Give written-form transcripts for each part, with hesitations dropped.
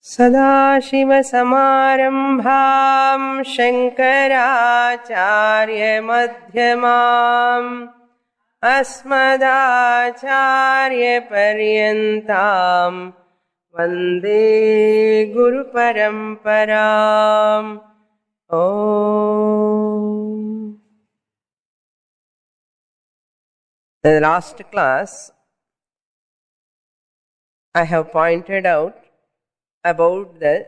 सदाशिवसमारम्भां शङ्कराचार्यमध्यमाम् अस्मदाचार्यपर्यन्तां वन्दे गुरुपरम्पराम्. In the last class, I have pointed out about the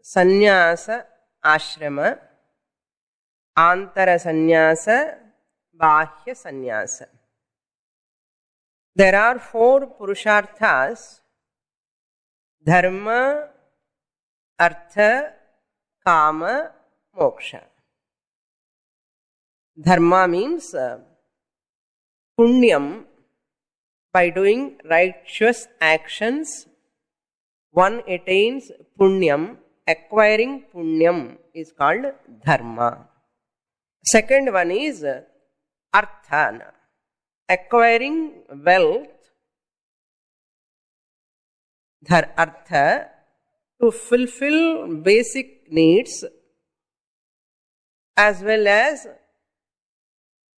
sannyasa ashrama, antara sannyasa, bahya sannyasa. There are 4 purusharthas: dharma, artha, kama, moksha. Dharma means punyam. By doing righteous actions, one attains punyam. Acquiring punyam is called dharma. Second one is arthana. Acquiring wealth, artha, to fulfill basic needs as well as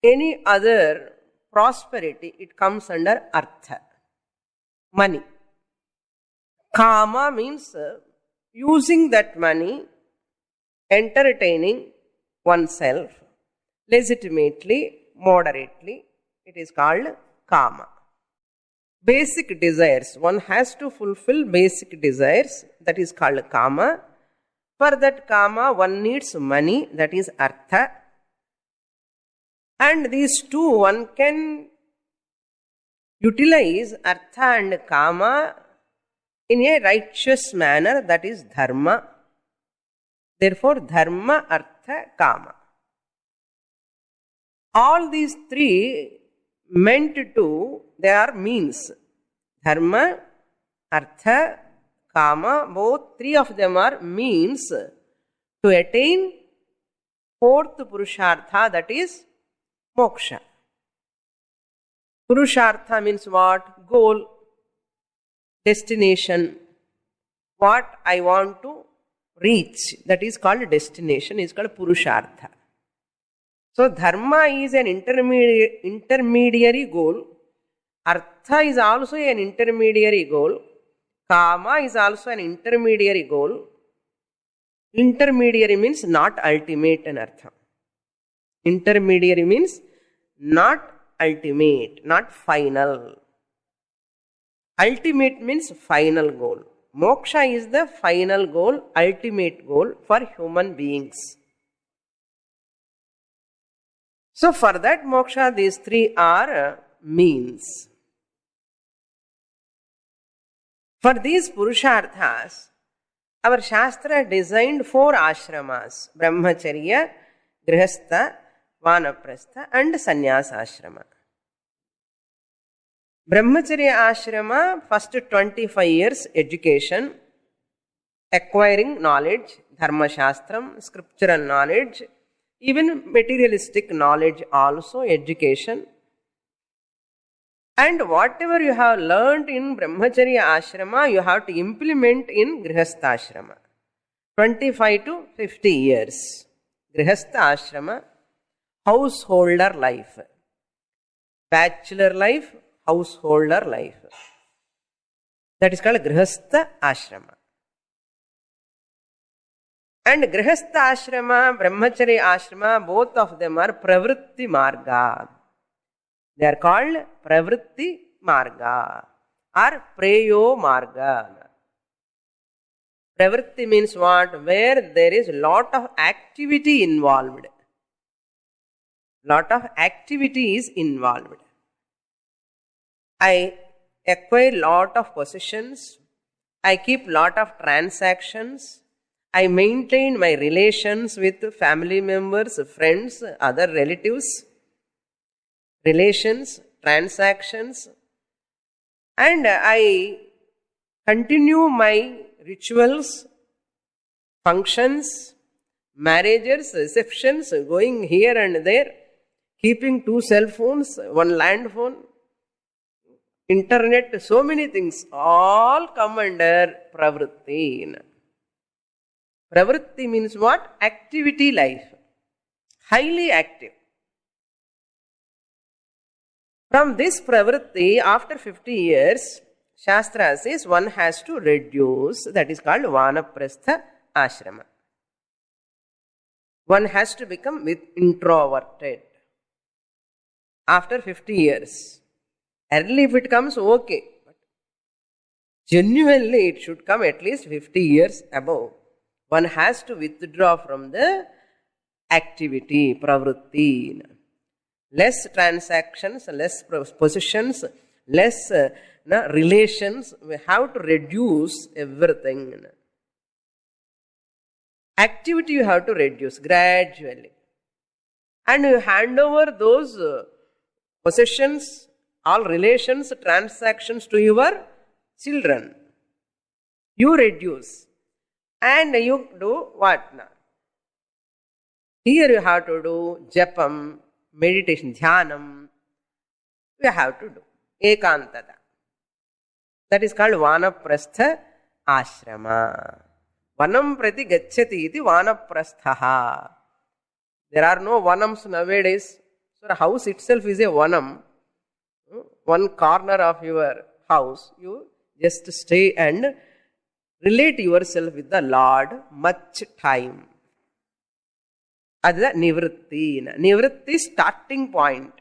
any other prosperity, it comes under artha, money. Kama means using that money, entertaining oneself legitimately, moderately. It is called kama. Basic desires. One has to fulfill basic desires. That is called kama. For that kama, one needs money. That is artha. And these two, one can utilize artha and kama in a righteous manner. That is dharma. Therefore, dharma, artha, kama. All these 3 meant to, they are means. Dharma, artha, kama, both 3 of them are means to attain 4th purushartha, that is moksha. Purushartha means what? Goal, destination, what I want to reach. That is called destination, is called purushartha. So dharma is an intermediary goal. Artha is also an intermediary goal. Kama is also an intermediary goal. Intermediary means not ultimate in artha. Intermediary means not ultimate, not final. Ultimate means final goal. Moksha is the final goal, ultimate goal for human beings. So for that moksha, these 3 are means. For these purusharthas, our Shastra designed 4 ashramas: Brahmacharya, Grihastha, Vanaprastha and Sannyasa ashrama. Brahmacharya ashrama, first 25 years education, acquiring knowledge, dharma shastram, scriptural knowledge, even materialistic knowledge also, education. And whatever you have learned in Brahmacharya ashrama, you have to implement in Grihastha ashrama. 25 to 50 years. Grihastha ashrama, householder life. Bachelor life, householder life. That is called Grihastha ashrama. And Grihastha ashrama, Brahmacharya ashrama, both of them are pravritti marga. They are called pravritti marga or preyo marga. Pravritti means what? Where there is lot of activity involved. Lot of activity is involved. I acquire lot of possessions. I keep lot of transactions. I maintain my relations with family members, friends, other relatives. Relations, transactions. And I continue my rituals, functions, marriages, receptions, going here and there, keeping 2 cell phones, 1 land phone, internet, so many things, all come under pravritti. Pravritti means what? Activity life. Highly active. From this pravritti, after 50 years, Shastra says one has to reduce, that is called vanaprastha ashrama. One has to become introverted after 50 years. Early if it comes, okay. But genuinely it should come at least 50 years above. One has to withdraw from the activity, pravritti. Less transactions, less positions, less relations. We have to reduce everything. Activity you have to reduce gradually. And you hand over those possessions, all relations, transactions to your children. You reduce. And you do what now? Here you have to do japam, meditation, dhyanam. You have to do ekantada. That is called vanaprastha ashrama. Vanam prati gacchati iti vanaprasthaha. There are no vanams nowadays. So the house itself is a vanam. One corner of your house, you just stay and relate yourself with the Lord much time. That's nivritti. Nivritti is starting point.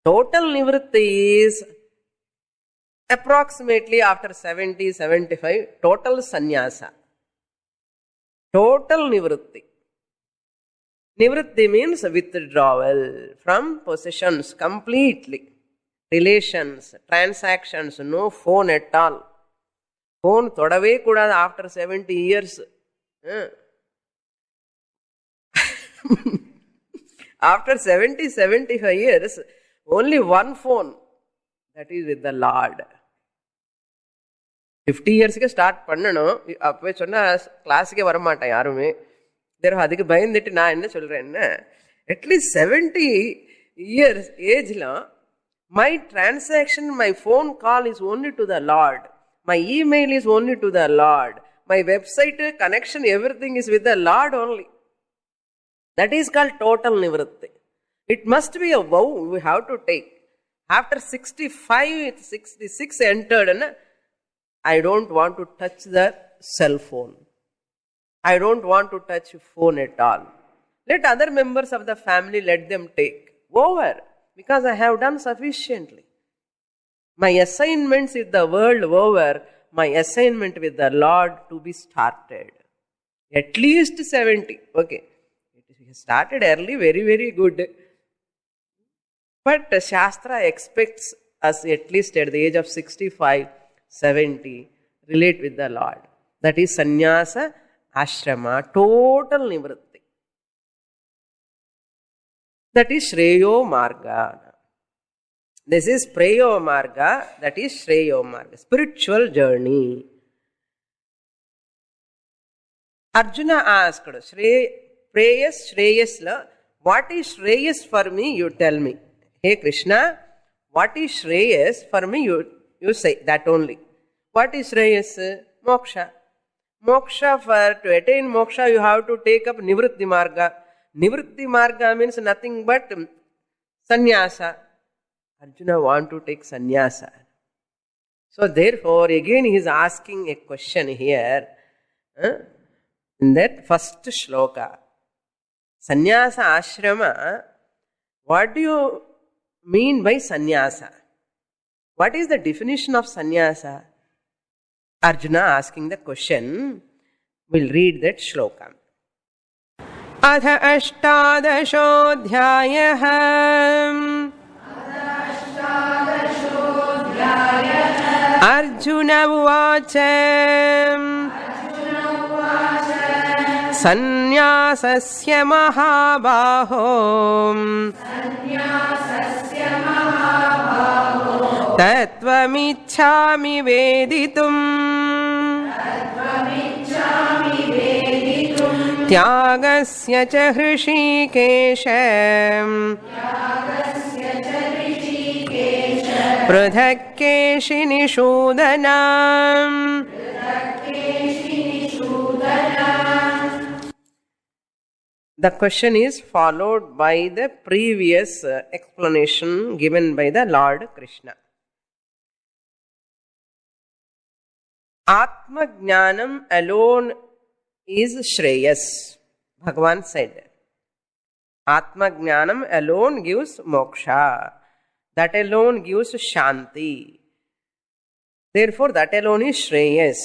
Total nivritti is approximately after 70, 75, total sannyasa. Total nivritti. Nivritti means withdrawal from possessions completely. Relations, transactions, no phone at all. Phone thodave kuda after 70 years. After 70, 75 years, only one phone, that is with the Lord. 50 years ke start பண்ணனும். அப்பவே சொன்னா கிளாஸுக்கே வர மாட்டேன் யாருமே. தெரு அதுக்கு பயந்துட்டு நான் என்ன சொல்றேன்னா, அட்லீஸ்ட் 70 years ஏஜ்ல my transaction, my phone call is only to the Lord. My email is only to the Lord. My website connection, everything is with the Lord only. That is called total nivritti. It must be a vow we have to take. After 65, 66 entered, I don't want to touch the cell phone. I don't want to touch phone at all. Let other members of the family, let them take over, because I have done sufficiently. My assignments with the world over, my assignment with the Lord to be started. At least 70. Okay. It started early, very, very good. But Shastra expects us at least at the age of 65, 70, relate with the Lord. That is sannyasa ashrama, total nivritti. That is Shreyo Marga. This is Preyo Marga, that is Shreyo Marga, spiritual journey. Arjuna asked, Preyas, Shreyas, what is Shreyas for me? You tell me. Hey Krishna, what is Shreyas for me? You say that only. What is Shreyas? Moksha. Moksha, to attain moksha, you have to take up Nivritti Marga. Nivritti Marga means nothing but sannyasa. Arjuna want to take sannyasa. So therefore, again he is asking a question here. In that first shloka. Sannyasa ashrama, what do you mean by sannyasa? What is the definition of sannyasa? Arjuna asking the question. We'll read that shloka. Atha ashtadashodhyayah. Arjuna uvacha. Sannyasasya mahabaho. Tattvamichhami veditum. Tyagasya cha hrishikesha. पृथक् केशिनि शूदना. The question is followed by the previous explanation given by the Lord Krishna. Atma Jnanam alone is Shreyas. Bhagavan said, Atma Jnanam alone gives moksha. That alone gives shanti. Therefore, that alone is Shreyas.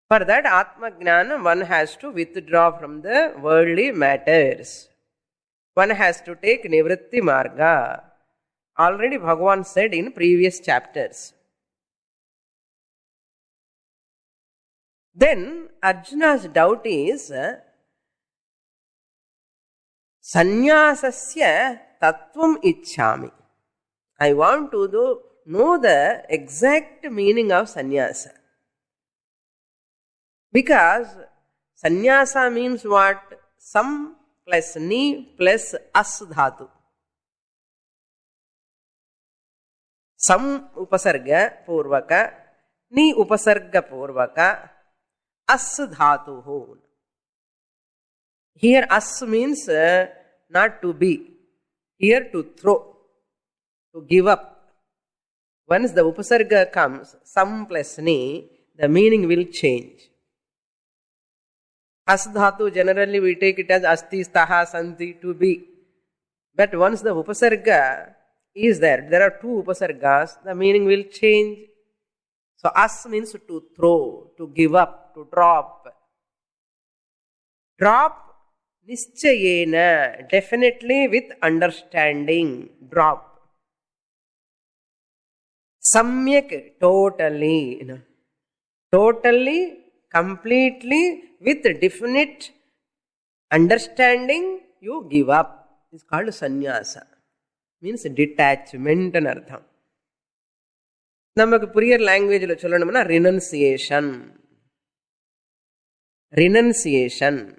For that Atma Jnana, one has to withdraw from the worldly matters. One has to take Nivritti Marga. Already Bhagavan said in previous chapters. Then Arjuna's doubt is, Sannyasasya tattvam ichchami. I want to know the exact meaning of sannyasa. Because sannyasa means what? Sam plus ni plus as dhatu. Sam upasarga purvaka, ni upasarga purvaka, as dhatu ho. Here as means not to be. Here to throw, to give up. Once the upasarga comes, sam plus ni, the meaning will change. As dhatu, generally we take it as asti, staha, santi, to be. But once the upasarga is there are two upasargas, the meaning will change. So as means to throw, to give up, to drop. Drop nischayena, definitely with understanding. Drop. Samyak, totally. Totally, completely, with definite understanding, you give up. It's called sannyasa. Means detachment and artham. Namakku puriyar language lo sollanumna renunciation. Renunciation.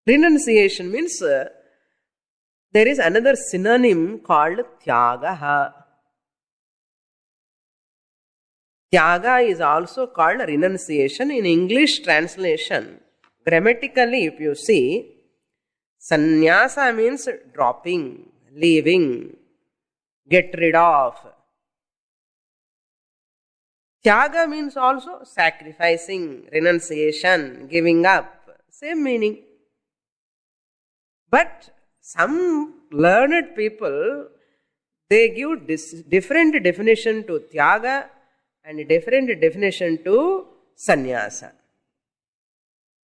Renunciation means there is another synonym called tyagaha. Tyaga is also called renunciation. In English translation, grammatically if you see, sannyasa means dropping, leaving, get rid of. Tyaga means also sacrificing, renunciation, giving up. Same meaning. But some learned people, they give different definition to tyaga and a different definition to sannyasa.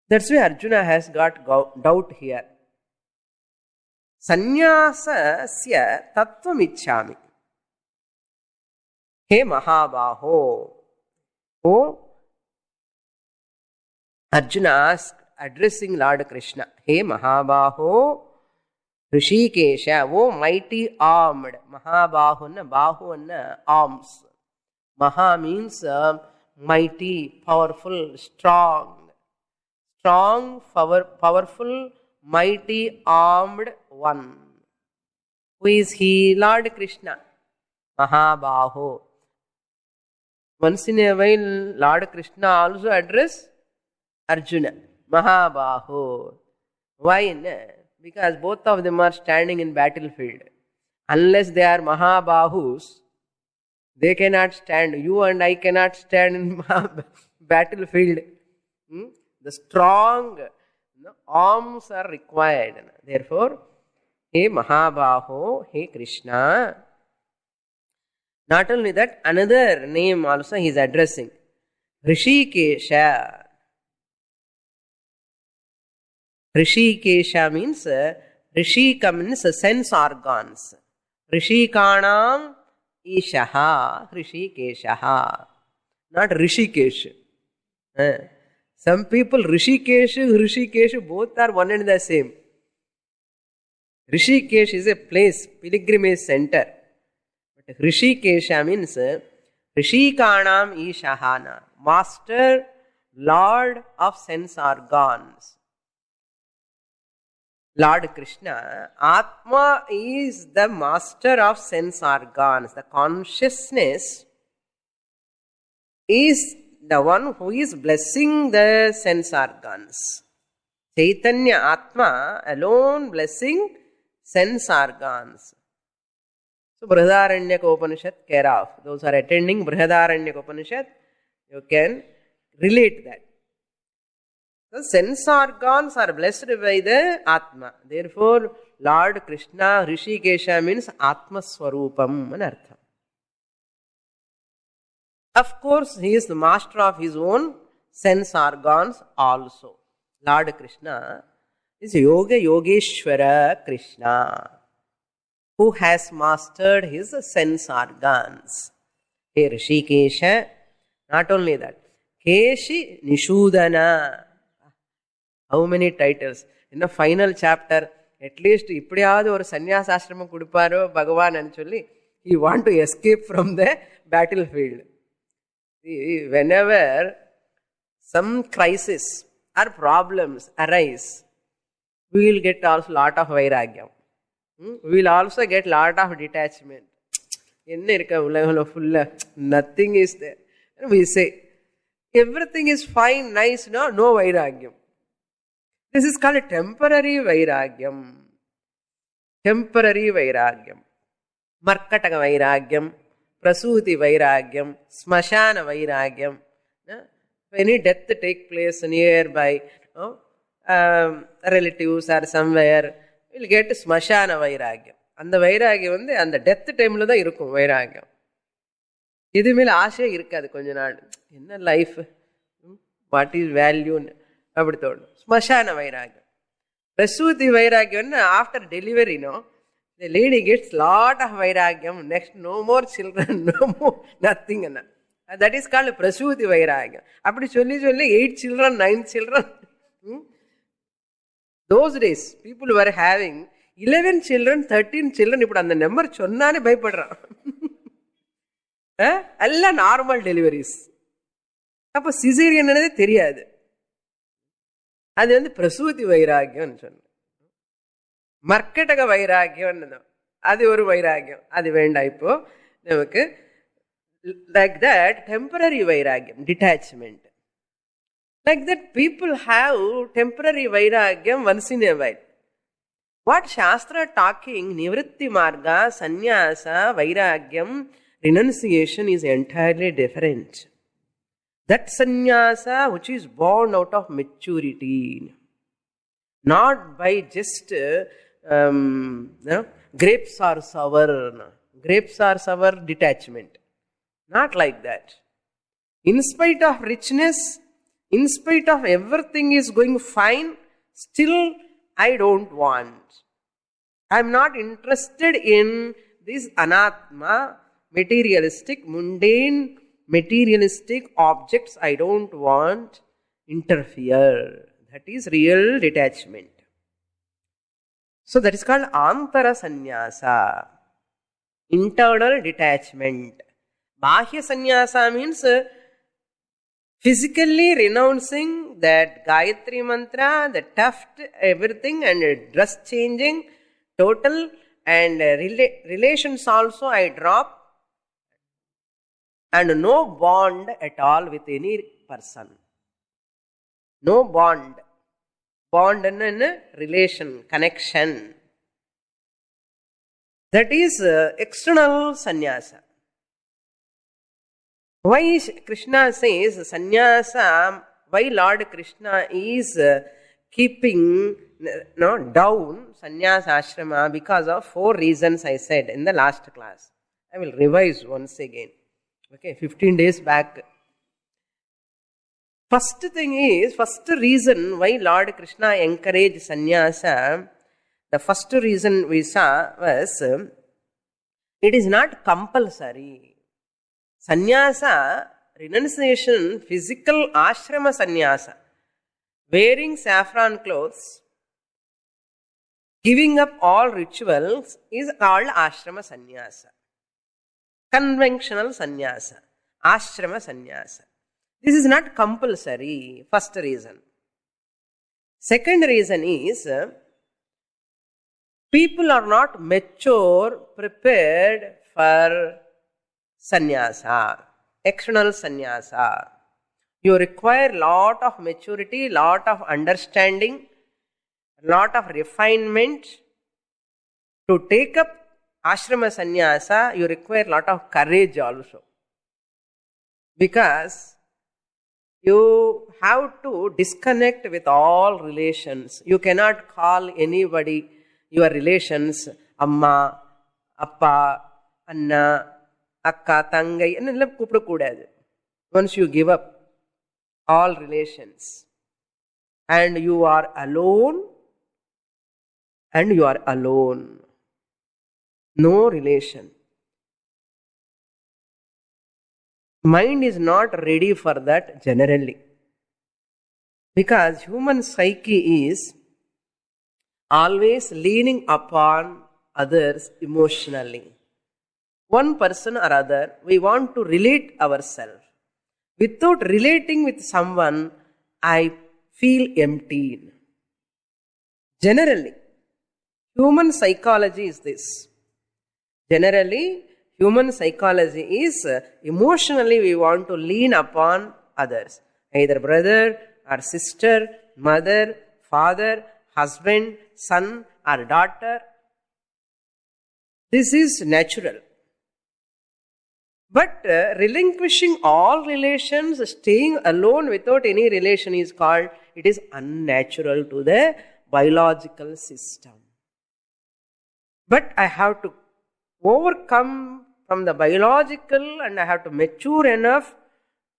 That's why Arjuna has got doubt here. Sannyasasya tattvam ichchami. He Mahabaho. Oh, Arjuna asked, addressing Lord Krishna. He Mahabaho, Rishikesha, oh mighty armed. Mahabahu, Bahu, arms. Maha means mighty, powerful, strong. Strong, powerful, mighty, armed one. Who is he? Lord Krishna. Mahabaho. Once in a while, Lord Krishna also address Arjuna. Mahabaho. Why? Because both of them are standing in battlefield. Unless they are Mahabahus, they cannot stand. You and I cannot stand in battlefield. The strong arms are required. Therefore, He Mahabaho, He Krishna. Not only that, another name also he is addressing. Rishikesha. Rishikesha means, Rishika means sense organs. Rishikanam Ishaha, Rishikeshaha. Not Rishikesh. Some people, Rishikesh, both are one and the same. Rishikesh is a place, pilgrimage center. But Rishikesha means Rishikanam Ishahana, master, lord of sense organs. Lord Krishna, Atma is the master of sense organs. The consciousness is the one who is blessing the sense organs. Chaitanya Atma alone blessing sense organs. So Brihadaranyaka Upanishad, care of. Those who are attending Brihadaranyaka Upanishad, you can relate that. The sense organs are blessed by the Atma. Therefore, Lord Krishna, Rishikesha means Atma Swarupam and Artham. Of course, he is the master of his own sense organs also. Lord Krishna is Yoga Yogeshwara Krishna, who has mastered his sense organs. Hey Rishikesha, not only that, Keshi Nishudana. How many titles? In the final chapter, at least ippadiyavathu or sannyasashramam kuduparo Bhagavan and solli, he want to escape from the battlefield. Whenever some crisis or problems arise, we will get also lot of vairagyam. We will also get lot of detachment. Nothing is there. And we say, everything is fine, nice, no vairagyam. This is called temporary vairagyam. Temporary vairagyam. Markataka vairagyam, prasuti vairagyam, smashana vairagyam. Any death take place nearby, relatives or somewhere, we'll get smashana vairagyam. And the vairagyam, and the death time la da irukum vairagyam. Idu mele aashe irukadu konja naal. Enna life? What is value? Smashana vairagyam. Prasuti vairagyam, after delivery, the lady gets lot of vairagyam. Next, no more children, no more, nothing. That is called prasuti vairagyam. Apdi solli 8 children, 9 children. Those days, people were having 11 children, 13 children. Ippudu and the number chonnane bhayapadran. Alla normal deliveries. Appo cesarean anade theriyadu. அது பிரசூதி வைராகியம் சொன்ன. மர்க்கடக வைராகியம் அது ஒரு வைராகியம், அது வேண்டாம் இப்போ நமக்கு. Like that, temporary vairagyam, detachment. Like that, people have temporary vairagyam once in a while. What Shastra talking, nivritti marga, sannyasa, vairagyam, renunciation is entirely different. That sannyasa which is born out of maturity, not by just grapes are sour detachment. Not like that. In spite of richness, in spite of everything is going fine, still I don't want. I am not interested in this anatma, materialistic, mundane, materialistic objects. I don't want interfere. That is real detachment. So that is called antara sannyasa, internal detachment. Bahya sannyasa means physically renouncing that Gayatri mantra, the tuft, everything, and dress changing, total, and relations also I drop. And no bond at all with any person. No bond. Bond and relation, connection. That is external sannyasa. Why Krishna says sannyasa, why Lord Krishna is keeping down sannyasa ashrama? Because of 4 reasons I said in the last class. I will revise once again. Okay, 15 days back. First reason why Lord Krishna encouraged sannyasa, the first reason we saw was, it is not compulsory. Sannyasa, renunciation, physical ashrama sannyasa, wearing saffron clothes, giving up all rituals is called ashrama sannyasa. Conventional sannyasa, ashrama sannyasa. This is not compulsory, first reason. Second reason is, People are not mature, prepared for sannyasa, external sannyasa. You require lot of maturity, lot of understanding, lot of refinement. To take up ashrama sannyasa, you require lot of courage also. Because you have to disconnect with all relations. You cannot call anybody, your relations, amma, appa, anna, akka, tangai, ennallam koopidakudadu. Once you give up all relations and you are alone, no relation. Mind is not ready for that generally. Because human psyche is always leaning upon others emotionally. One person or other, we want to relate ourselves. Without relating with someone, I feel empty. Generally, human psychology is this. Generally, human psychology is emotionally we want to lean upon others. Either brother or sister, mother, father, husband, son or daughter. This is natural. But relinquishing all relations, staying alone without any relation is called, it is unnatural to the biological system. But I have to overcome from the biological and I have to mature enough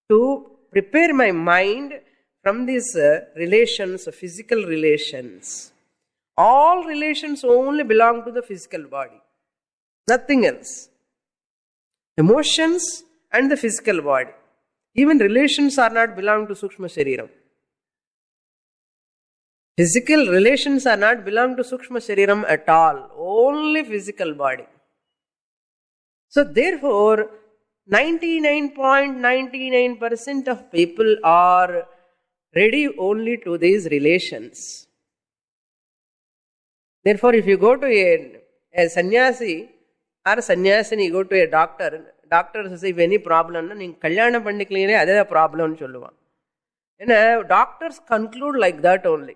to prepare my mind from these relations, physical relations. All relations only belong to the physical body. Nothing else. Emotions and the physical body. Even relations are not belong to Sukshma Shariram. Physical relations are not belong to Sukshma Shariram at all. Only physical body. So therefore, 99.99% of people are ready only to these relations. Therefore, if you go to a sannyasi or sannyasini, go to a doctor says, if any problem, you kalyana pandikline, that is a problem. And doctors conclude like that only.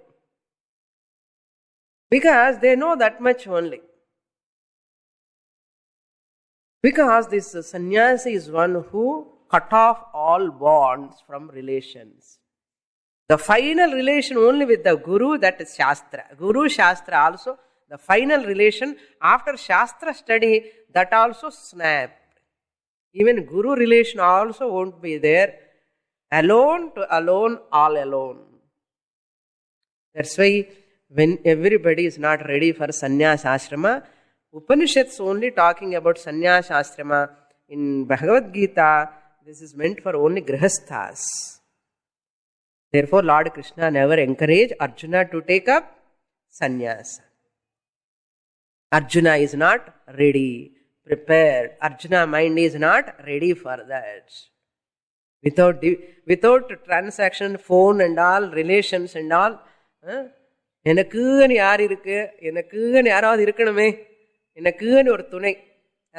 Because they know that much only. Because this sannyasi is one who cut off all bonds from relations. The final relation only with the Guru, that is Shastra. Guru Shastra also, the final relation after Shastra study, that also snapped. Even Guru relation also won't be there. Alone to alone, all alone. That's why when everybody is not ready for sannyas ashrama, Upanishads only talking about sannyas ashrama. In Bhagavad Gita, this is meant for only grihasthas. Therefore, Lord Krishna never encouraged Arjuna to take up sannyas. Arjuna is not ready, prepared. Arjuna mind is not ready for that. Without transaction, phone and all, relations and all, எனக்குன்னு யார் இருக்கு, எனக்குன்னு யாராவது இருக்கணுமே, எனக்குன்னு ஒரு துணை,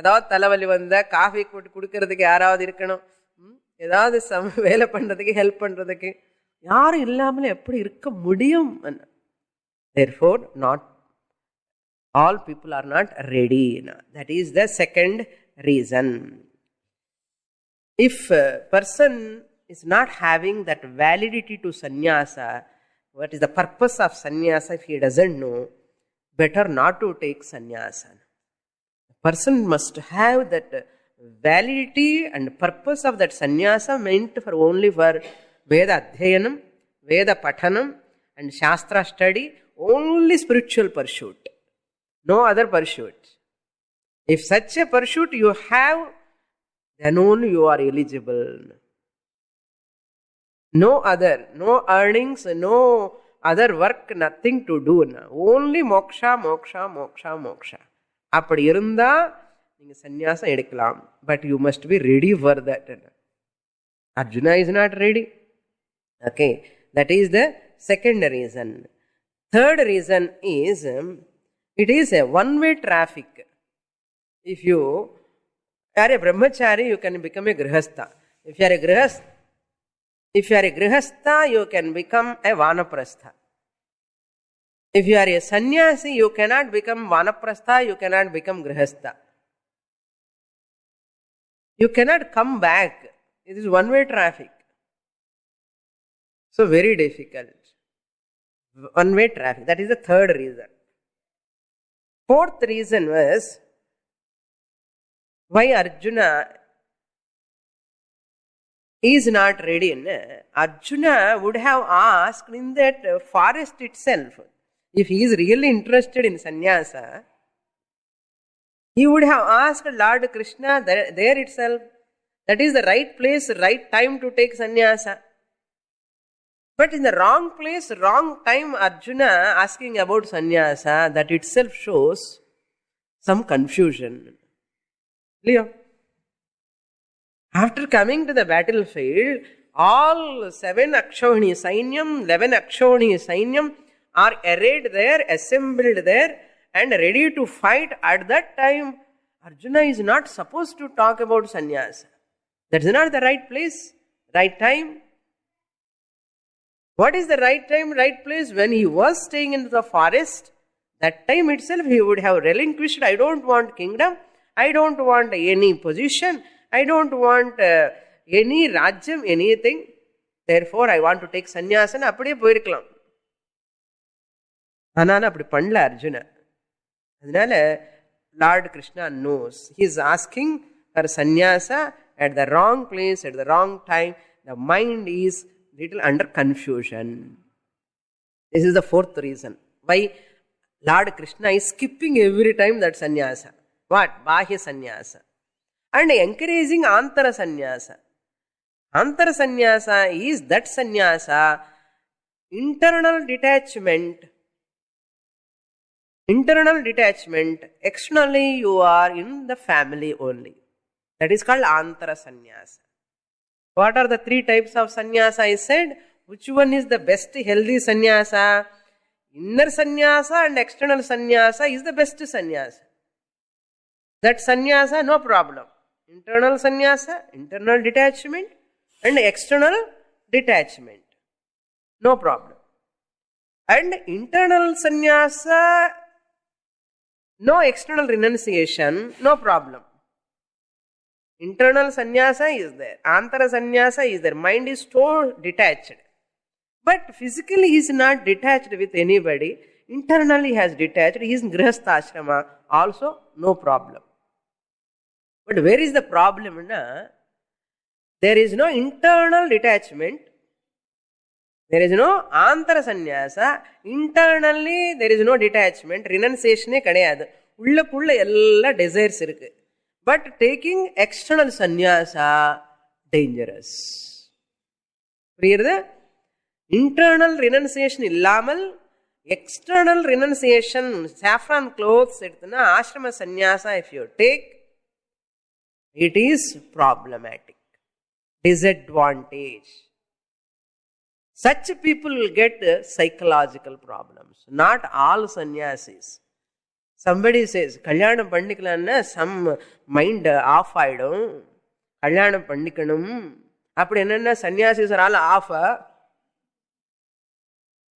ஏதாவது தலைவலி வந்தால் காஃபி கொடுக்கறதுக்கு யாராவது இருக்கணும், ஏதாவது வேலை பண்ணுறதுக்கு ஹெல்ப் பண்ணுறதுக்கு யாரும் இல்லாமல் எப்படி இருக்க முடியும்? Therefore, not all people are not ready. That is the second reason. If a person is not having that validity to sannyasa, what is the purpose of sannyasa if he doesn't know, better not to take sannyasa. A person must have that validity and purpose of that sannyasa meant for only for Veda Adhyayanam, Veda Pathanam and Shastra study, only spiritual pursuit. No other pursuit. If such a pursuit you have, then only you are eligible. No other, no earnings, no other work, nothing to do. Only moksha, moksha, moksha, moksha. அப்படி இருந்தா நீங்க சந்நியாசம் எடுக்கலாம். But you must be ready for that. Arjuna is not ready. Okay, that is the second reason. Third reason is, It is a one-way traffic. If you are a brahmachari, you can become a grihastha. If you are a grihastha, you can become a vanaprastha. If you are a sannyasi, you cannot become vanaprastha, you cannot become grihastha. You cannot come back. It is one-way traffic. So very difficult. One-way traffic. That is the third reason. Fourth reason was why Arjuna is not ready. Arjuna would have asked in that forest itself, if he is really interested in sannyasa, he would have asked Lord Krishna there itself, that is the right place, right time to take sannyasa. But in the wrong place, wrong time, Arjuna asking about sannyasa, that itself shows some confusion. Leo. After coming to the battlefield, all 7 Akshauhini Sainyam, 11 Akshauhini Sainyam are arrayed there, assembled there, and ready to fight. At that time, Arjuna is not supposed to talk about sannyasa. That is not the right place, right time. What is the right time, right place? When he was staying in the forest, that time itself he would have relinquished, I don't want kingdom, I don't want any position, I don't want any rajyam, anything. Therefore, I want to take sannyasa. அப்படியே போயிருக்கலாம். ஆனால் அப்படி பண்ணல அர்ஜுனா. அதனால Lord Krishna knows. He is asking for sannyasa at the wrong place, at the wrong time. The mind is little under confusion. This is the fourth reason why Lord Krishna is skipping every time that sannyasa. What? Bahya sannyasa. And encouraging antara sannyasa. Antara sannyasa is that sannyasa, internal detachment. Internal detachment, externally you are in the family only. That is called antara sannyasa. What are the 3 types of sannyasa I said? Which one is the best healthy sannyasa? Inner sannyasa and external sannyasa is the best sannyasa. That sannyasa, no problem. Internal sannyasa, internal detachment, and external detachment, no problem. And internal sannyasa, no external renunciation, no problem. Internal sannyasa is there. Antara sannyasa is there. Mind is so detached. But physically he is not detached with anybody. Internally he has detached. He is in grihastha ashrama. Also, no problem. But where is the problem? There is no internal detachment. There is no antara sannyasa. Internally there is no detachment. Renunciation kadayadu. Ullakulla ella desires irukku. But taking external sannyasa, dangerous. Internal renunciation illamal, external renunciation, saffron clothes, ashrama sannyasa if you take, it is problematic. Disadvantage. Such people will get psychological problems. Not all sannyasis. Somebody says, Kalyanam Pandikalanna, some mind off ஆயிடும். கல்யாணம் பண்ணிக்கணும். அப்படி என்னன்னா sannyasis are all off.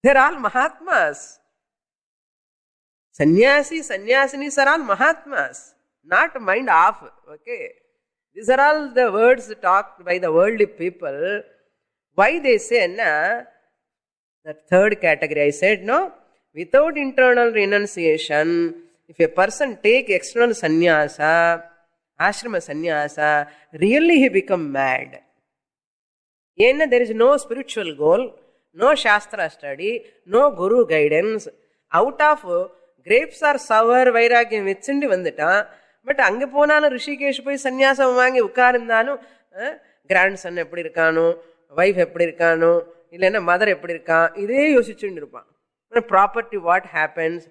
They're all Mahatmas. Sannyasinis are all Mahatmas. Not mind off. Okay. These are all the words talked by the worldly people. Why they say, the third category I said, no? Without internal renunciation, if a person take external sannyasa, ashrama sannyasa, really he become mad. There is no spiritual goal, no shastra study, no guru guidance. Out of grapes are sour, vairagyam vechindi vanditaan. But அங்கே போனாலும் ரிஷிகேஷ் போய் சன்னியாசம் வாங்கி உட்கார்ந்தாலும் grand Sun எப்படி இருக்கானோ, wife எப்படி இருக்கானோ, இல்லைன்னா மதர் எப்படி இருக்கான், இதே யோசிச்சுட்டு இருப்பான். Property, what happens?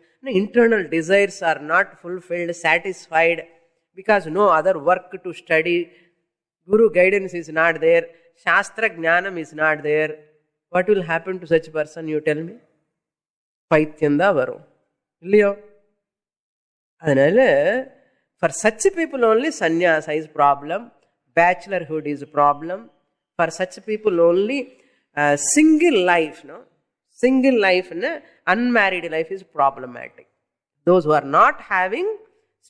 Internal desires are not fulfilled, satisfied, because no other work to study, guru guidance is not there, shastra jnanam is not there. What will happen to such person, you tell me? Paityanda varum. Illiyo? அதனால for such people only sannyasa is problem, bachelorhood is a problem. For such people only single life, single life, unmarried life is problematic. Those who are not having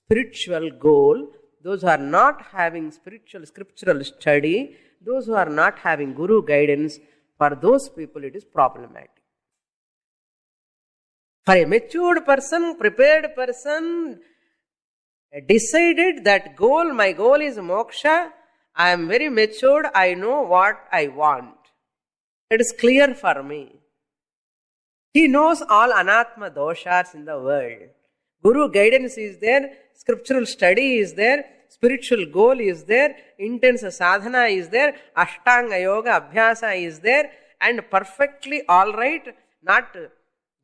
spiritual goal, those who are not having spiritual scriptural study, those who are not having guru guidance, for those people it is problematic. For a matured person, prepared person, decided that goal, my goal is moksha, I am very matured, I know what I want. It is clear for me. He knows all anatma doshas in the world. Guru guidance is there, scriptural study is there, spiritual goal is there, intense sadhana is there, ashtanga yoga abhyasa is there, and perfectly all right, not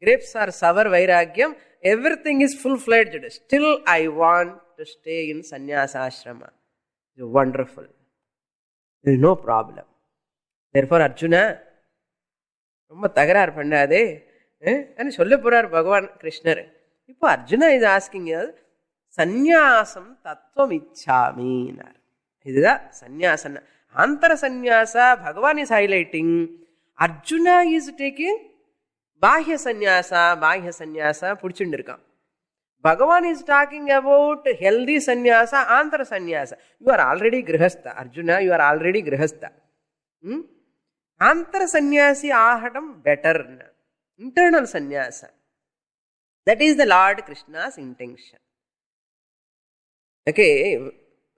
grapes or sour vairagyam, everything is full-fledged. Still I want to stay in sannyasa ashrama. It's wonderful. There is no problem. Therefore Arjuna, ரொம்ப தகராறு பண்ணாதே అని சொல்ல போறார் பகவான் கிருஷ்ணர். இப்போ அர்ஜுனா இது ஆஸ்கிங் சந்நியாசம் தத்துவம் இச்சாமினார். இதுதான் சந்நியாசம். ஆந்தர சந்நியாசா பகவான் is highlighting, Arjuna is taking பாஹ்ய சந்நியாசா பிடிச்சுட்டு இருக்கான். Bhagavan is talking about healthy sannyasa, antara sannyasa. You are already grihastha. Arjuna, you are already grihastha. Antara sannyasi ahadam better. Internal sannyasa. That is the Lord Krishna's intention. Okay,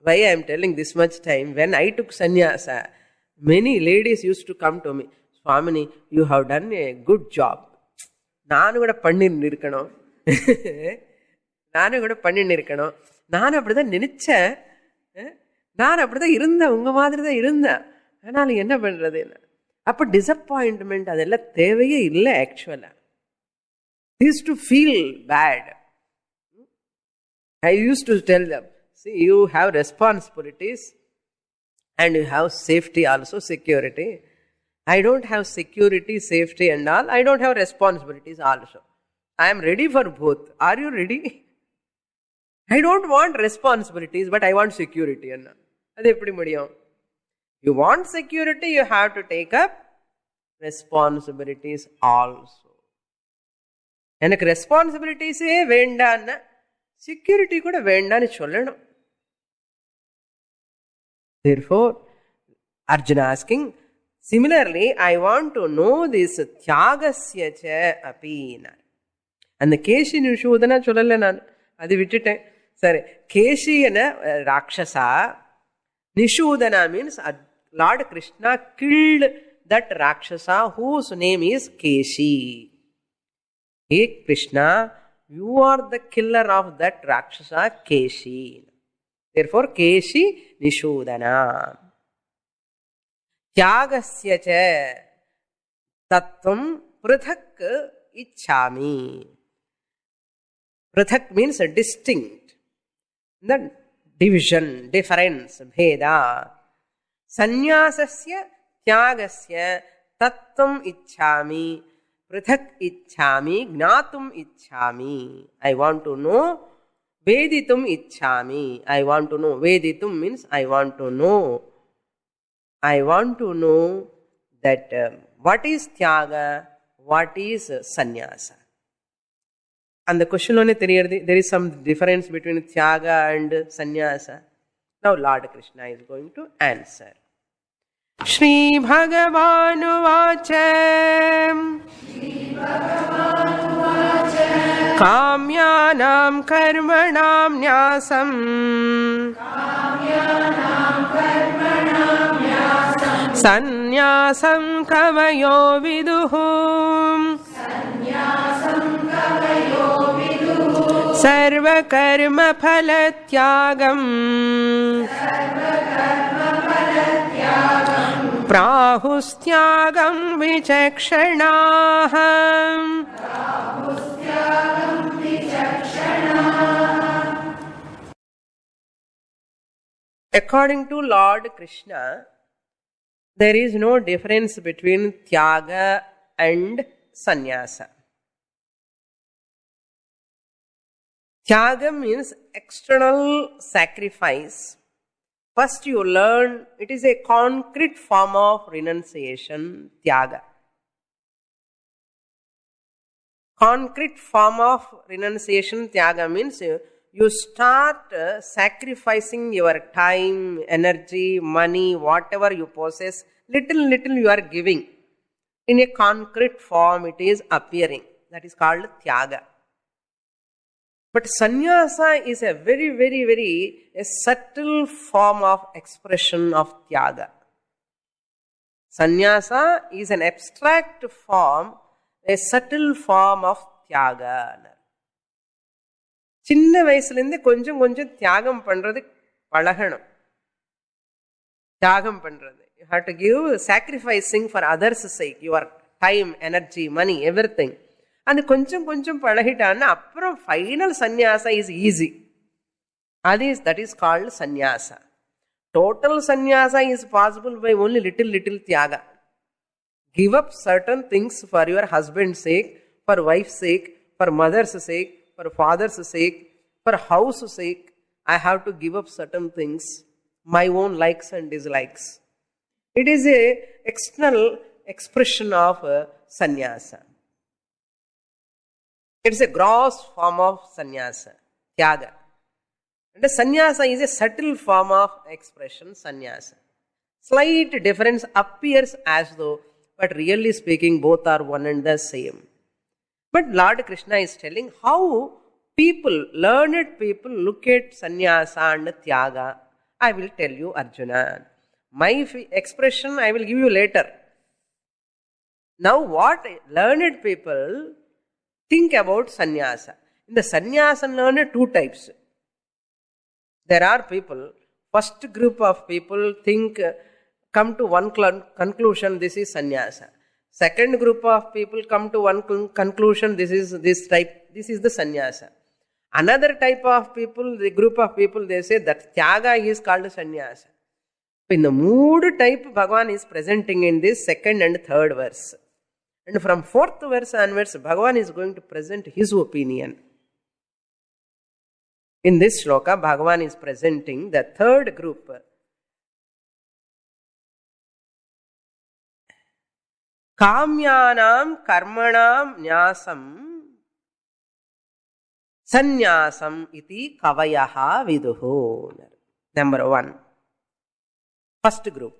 why I am telling this much time? When I took sannyasa, many ladies used to come to me, Swamini, you have done a good job. நானும் கூட பண்ணின்னு இருக்கணும், நானும் அப்படிதான் நினைச்சேன், நான் அப்படிதான் இருந்தேன், உங்க மாதிரி தான் இருந்தேன், ஆனாலும் என்ன பண்றது? அப்போ டிசப்பாயின்ட்மெண்ட் அதெல்லாம் தேவையே இல்லை. ஆக்சுவலா use to feel bad. I used to tell them, see, you have responsibilities and you have safety also, security. I don't have security, safety and all. I don't have responsibilities also. I am ready for both. Are you ready? I don't want responsibilities, but I want security. அது எப்படி முடியும்? You want security, you have to take up responsibilities also. எனக்கு ரெஸ்பான்சிபிலிட்டிஸே வேண்டான்னா security கூட வேண்டான்னு சொல்லணும். Therefore, Arjuna asking, similarly, I want to know this தியாகஸ்ய ச அபீனா. அந்த கேஷி நிஷூதனா சொல்லலை, நான் அது விட்டுட்டேன். சரி, கேஷியன ராட்சசா, நிஷூதனா means Lord Krishna killed that rakshasa whose name is Keshi. Hey Krishna, you are the killer of that rakshasa Keshi. Therefore Keshi Nishudana. Tyagasya cha tattvam prithak ichchami. Prithak means distinct. The division, difference, bheda. Sannyasasya tyagasya tattvam ichchami. Prithak ichchami, gnatum ichchami. I want to know. Veditum ichchami. I want to know. Veditum means I want to know. I want to know that what is tyaga, what is sannyasa. And the question only there is some difference between tyaga and sannyasa. Now Lord Krishna is going to answer. Shri Bhagavanuvacha Kamyanam karmanam nyasam Sannyasam kavayo viduhu Sarva karma phalatyagam Prahustyagam vichakshanaah. According to Lord Krishna, there is no difference between tyaga and sannyasa. Tyaga means external sacrifice. First you learn it is a concrete form of renunciation, tyaga. Concrete form of renunciation, tyaga means you start sacrificing your time, energy, money, whatever you possess, little you are giving. In a concrete form it is appearing. That is called tyaga. But sannyasa is a very a subtle form of expression of tyaga. Sannyasa is an abstract form, a subtle form of tyaga. சின்ன வயசுலேருந்து கொஞ்சம் தியாகம் பண்றது பழகணும். தியாகம் பண்றது. You have to give sacrificing for others' sake, your time, energy, money, everything. அது கொஞ்சம் பழகிட்டான்னா அப்புறம் ஃபைனல் சந்நியாசா is easy. That is called sannyasa. Total sannyasa is possible by only little tyaga. Give up certain things for your husband's sake, for wife's sake, for mother's sake, for father's sake, for house's sake. I have to give up certain things, my own likes and dislikes. It is a external expression of sannyasa. It is a gross form of sannyasa, tyaga. And sannyasa is a subtle form of expression, sannyasa. Slight difference appears as though, but really speaking, both are one and the same. But Lord Krishna is telling how learned people look at sannyasa and tyaga. I will tell you, Arjuna. My expression I will give you later. Now what learned people think about sannyasa. In the sannyasa learned two types. There are people, first group of people come to one conclusion, this is sannyasa. Second group of people come to one conclusion, this is the sannyasa. Another type of people, the group of people, they say that tyaga is called sannyasa. In the mood type, Bhagavan is presenting in this second and third verse. And from fourth verse onwards, Bhagavan is going to present his opinion. In this shloka, Bhagavan is presenting the third group. Kamyanam karmanam nyasam sannyasam iti kavayaha viduhu. Number 1. First group.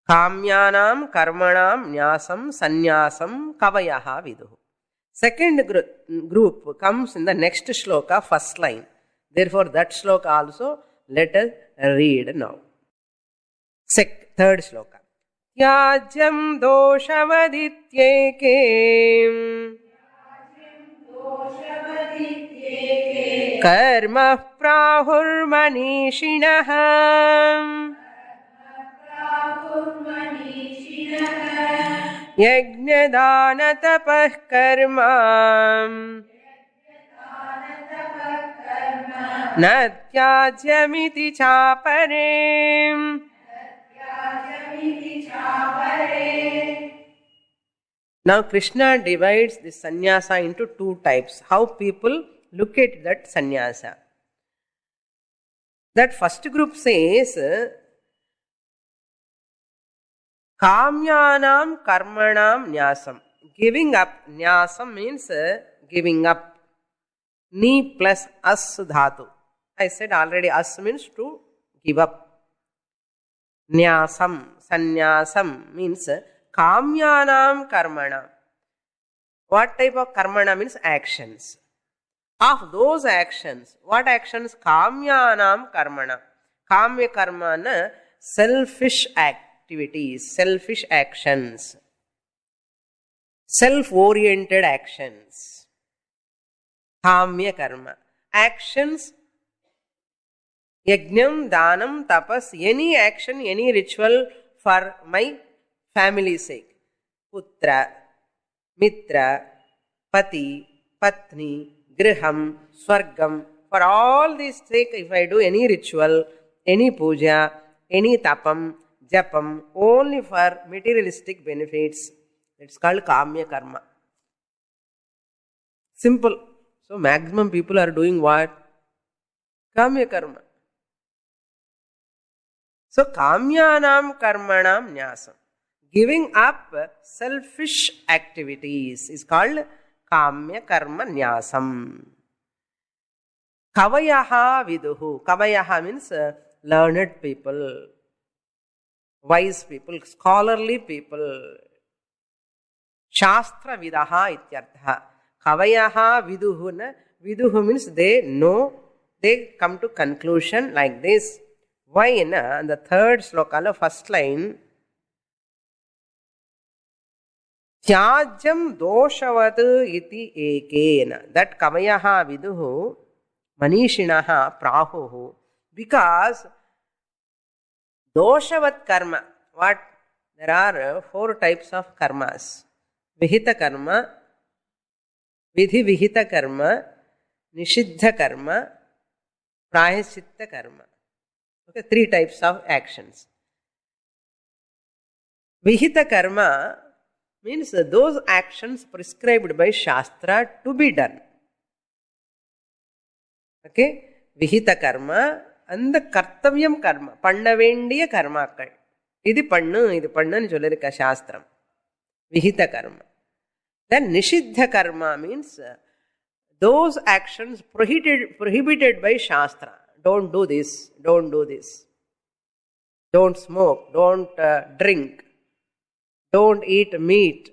Kamyanam karmanam nyasam sannyasam kavayaha viduhu. Second group comes in the next shloka, first line. Therefore, that shloka also let us read now. Third shloka. Tyajyam doshavadityeke karma prahurmanishinaha yajnadana tapah karma natyajyamiti chapare. Now Krishna divides the sannyasa into two types. How people look at that sannyasa. That first group says, Kamyanam karmanam nyasam. Giving up. Nyasam means giving up. Ni plus as dhatu. I said already as means to give up. Nyasam, sannyasam means kamyanam karmana. What type of karmana means actions. Of those actions, what actions? Kamyanam karmana. Kamya karmana, selfish activities, selfish actions, self-oriented actions. Kamya karma. Actions, yajnam, danam, tapas, any action, any ritual for my family's sake. Putra, mitra, pati, patni, griham, swargam. For all these sake, if I do any ritual, any puja, any tapam, japam, only for materialistic benefits, it's called kamya karma. Simple. So maximum people are doing what? Kamya karma. So kamyanam karmanam nyasam. Giving up selfish activities is called kamya karma nyasam. Kavayaha viduhu. Kavayaha means learned people, wise people, scholarly people. Shastra vidaha ityartha. Kavayaha viduhu. Viduhu means they know, they come to conclusion like this. Why? In the third sloka, first line, Tyajam doshavat iti ekena. That kavayaha viduhu manishinaha prahuhu. Because doshavat karma, what? There are 4 types of karmas. Vihita karma, vidhi vihita karma, nishiddha karma, prayaschitta karma. Okay, 3 types of actions. Vihita karma means those actions prescribed by Shastra to be done. Okay, Vihita karma and the kartavyam karma, pannavendiya karmakal. Idu pannu nu solirukka Shastram. Vihita karma. Then Nishiddha karma means those actions prohibited by Shastra. Don't do this, don't do this. Don't smoke, don't drink, don't eat meat,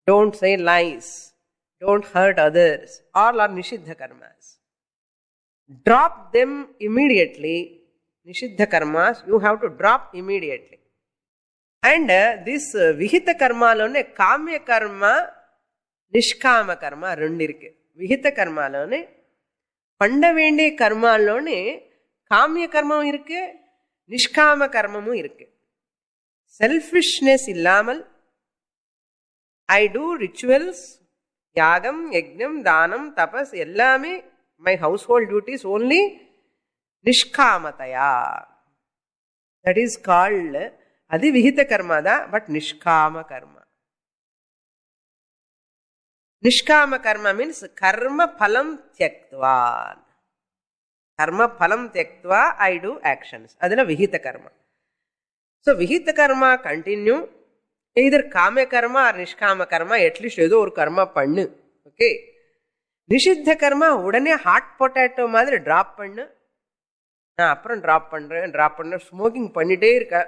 don't say lies, don't hurt others. All are Nishiddha karmas. Drop them immediately. Nishiddha karmas, you have to drop immediately. And this Vihita karma lone Kamya karma, Nishkama karma rendirke. Vihita karma lone பண்ண வேண்டிய கர்மாலோனே காமிய கர்மமும் இருக்கு, நிஷ்காம கர்மமும் இருக்கு. Selfishness இல்லாமல் ஐ two rituals, யாகம், யஜ்ஞம், தானம், தபஸ் எல்லாமே my household duties only நிஷ்காமதையா. தட் இஸ் கால்டு, அது விஹித கர்மா தான், பட் நிஷ்காம கர்மா. Nishkama karma means karma phalam tyaktva. Karma phalam tyaktva, I do actions. Adala vihita karma. So vihita karma continue. Either kama karma or nishkama karma, at least edo or karma pannu. Okay. Nishiddha karma, udane hot potato madri drop pannu. அப்புறம் drop பண்ணுறேன் smoking பண்ணிகிட்டே இருக்கேன்,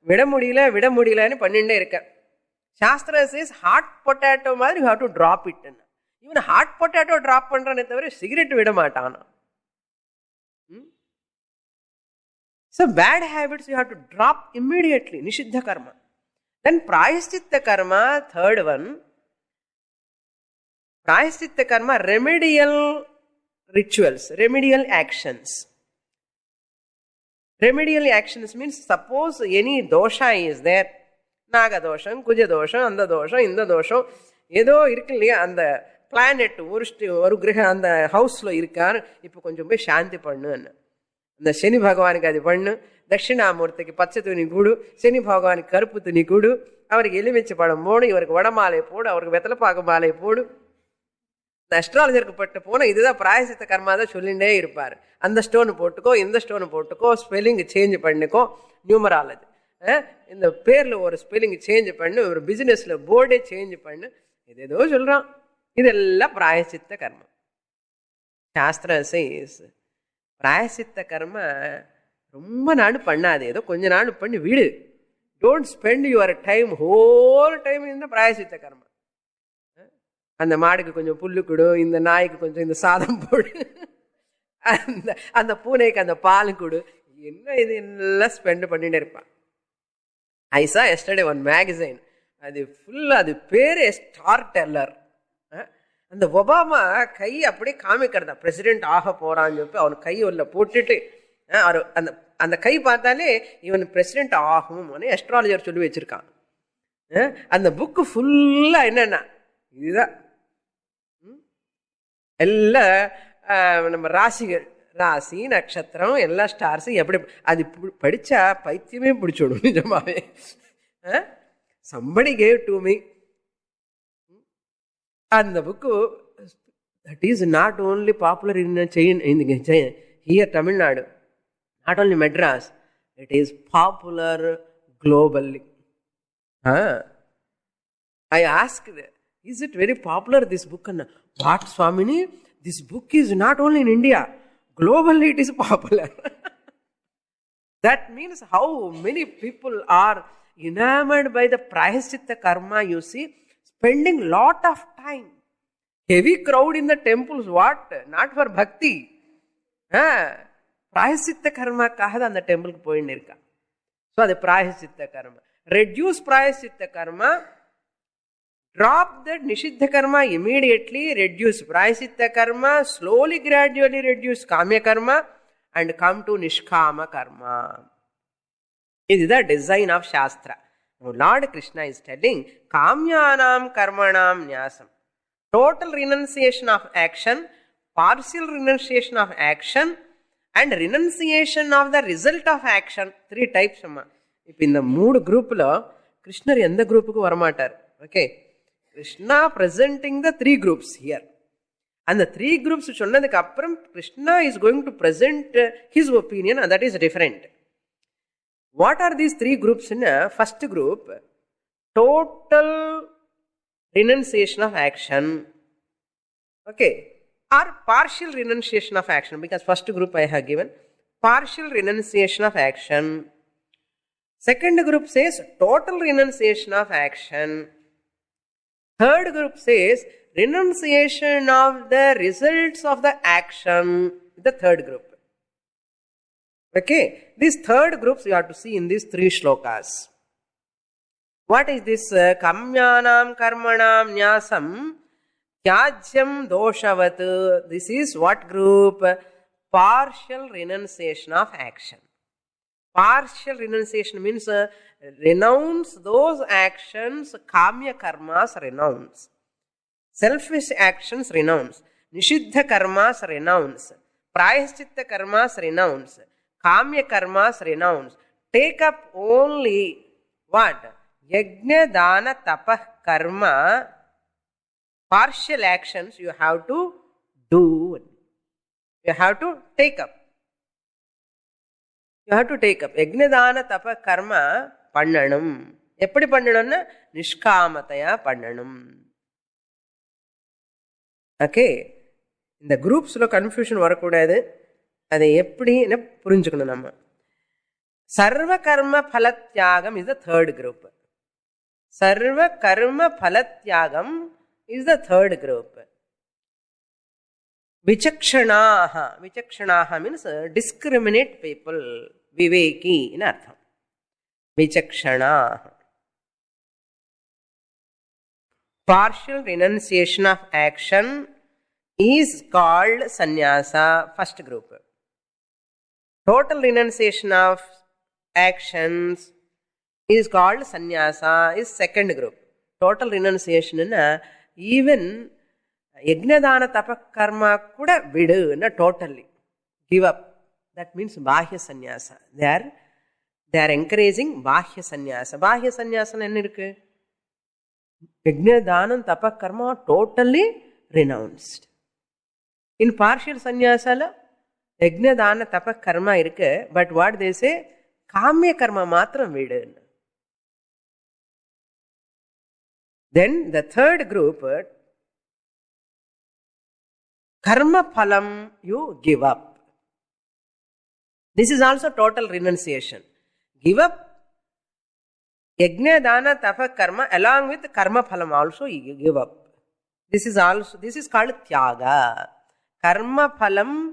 விட முடியலன்னு பண்ணிகிட்டே இருக்கேன். Sastra chase hot potato மாதிரி you have to drop it. இவன் ஹாட் பொட்டேட்டோ ட்ராப் பண்ணுறானே தவிர சிகரெட் விட மாட்டானா. So bad habits you have to drop immediately, nishiddha karma. Then prayaschitta karma, third one. Prayaschitta karma, remedial rituals, remedial actions. Remedial actions means suppose any dosha is there, naga dosham, kuja dosham, anda dosham, inda dosham, ஏதோ இருக்கு இல்லையா, அந்த planet ஒரு கிரகம் அந்த ஹவுஸ்ல இருக்காரு, இப்போ கொஞ்சம் போய் சாந்தி பண்ணுன்னு அந்த சனி பகவானுக்கு அது பண்ணு, தட்சிணாமூர்த்திக்கு பச்சை துணி கூடு, சனி பகவானுக்கு கருப்பு துணி கூடு, அவருக்கு எலுமிச்சை பழம் போடு, இவருக்கு வடமாலை போடு, அவருக்கு வெத்தலைப்பாக்கு மாலை போடு. இந்த அஸ்ட்ராலஜருக்கு பட்டு போனால் இதுதான் பிராயசித்த கர்மா தான் சொல்லிகிட்டே இருப்பார். அந்த ஸ்டோனு போட்டுக்கோ, இந்த ஸ்டோனு போட்டுக்கோ, ஸ்பெல்லிங் சேஞ்ச் பண்ணிக்கோ, நியூமராலஜி இந்த பேரில் ஒரு ஸ்பெல்லிங் சேஞ்ச் பண்ணு, ஒரு பிஸ்னஸில் போர்டே சேஞ்ச் பண்ணு, ஏதோ சொல்கிறான். இதெல்லாம் பிராயசித்த கர்மம். சாஸ்திரம் சேஸ் பிராயசித்த கர்ம ரொம்ப நாடு பண்ணாது, ஏதோ கொஞ்ச நாடு பண்ணி விடு. Don't spend your time whole time இந்த பிராயசித்த கர்மம். அந்த மாடுக்கு கொஞ்சம் புல்லு கொடு, இந்த நாய்க்கு கொஞ்சம் இந்த சாதம் போடு, அந்த பூனைக்கு அந்த பால் கொடு, என்ன இது எல்லாம் ஸ்பெண்ட் பண்ணிட்டு இருப்பான். ஐ சா எஸ்டர்டே ஒன் மேகசைன், அது ஃபுல்லாக அது பேர் ஸ்டார் டெல்லர். அந்த ஒபாமா கை அப்படியே காமிக்கிறதா, பிரசிடென்ட் ஆக போறான்னு சொல்லி அவன் கை உள்ள போட்டுட்டு அந்த அந்த கை பார்த்தாலே இவன் பிரசிடென்ட் ஆகும் அஸ்ட்ராலஜர் சொல்லி வச்சிருக்கான். அந்த புக்கு ஃபுல்லா என்னன்னா இதுதான் எல்லாம் நம்ம ராசிகள், ராசி நட்சத்திரம் எல்லா ஸ்டார்ஸும் எப்படி அது படிச்சா பைத்தியமே பிடிச்சிடும் நிஜமாவே. somebody gave to me அந்த book That is not only popular in here Tamil Nadu, not only Madras, it is popular globally. I asked, is it very popular, this book? And what, Swamini? This book is not only in India, globally it is popular. That means how many people are enamored by the Prayaschitta karma, you see, spending lot of time. Heavy crowd in the temples, what? Not for bhakti. Prayaschitta karma kahada and the temple point nirka. So the Prayaschitta karma. Reduce Prayaschitta karma, drop the Nishiddha karma immediately, reduce Prayaschitta karma, slowly, gradually reduce Kamya karma, and come to Nishkama karma. This is the design of Shastra. Now Lord Krishna is telling, Kamyanam karmanam nyasam. Total renunciation of action, partial renunciation of action, and renunciation of the result of action. 3 types. If in the 3 group, Krishna is the group. Okay. Krishna presenting the 3 groups here. And the 3 groups, Krishna is going to present his opinion, and that is different. What are these 3 groups? In first group, total renunciation of action, okay, or partial renunciation of action, because first group I have given partial renunciation of action. Second group says total renunciation of action. Third group says renunciation of the results of the action. The third group. Okay, these third groups you have to see in these 3 shlokas. What is this? Kamyanam karmanam nyasam tyajyam doshavat. This is what group? Partial renunciation of action. Partial renunciation means renounce those actions, kamya karmas renounce. Selfish actions renounce. Nishiddha karmas renounce. Prayaschitta karmas renounce. Kamya karmas renounce. Take up only what? Yajna, dana, tapah, karma, partial actions you have to do. You have to take up. You have to take up. Yajna, dana, tapah, karma, pannanam. Eppadi pannanamna? Nishkamataya pannanam. Okay. In the groups lo confusion varakudadu. Adu eppadi na purinjukkanum namma. Sarva karma phalatyagam is the third group. Sarva karma phalatyagam is the third group. Vichakshanaha. Vichakshanaha means discriminate people. Viveki in artham. Vichakshanaha. Partial renunciation of action is called sannyasa, first group. Total renunciation of actions is called sannyasa, is second group. Total renunciation in even yajnadana tapakarma kuda vidu na totally give up. That means bahya sannyasa. They are encouraging bahya sannyasa. Bahya sannyasa enna irukku? Yajnadana tapakarma totally renounced. In partial sannyasala yajnadana tapakarma irukku, but what they say? Kamya karma matram vidu. Then the third group, karma phalam you give up. This is also total renunciation. Give up yajna, dana, tapa, karma along with karma phalam also you give up. This is called tyaga. Karma phalam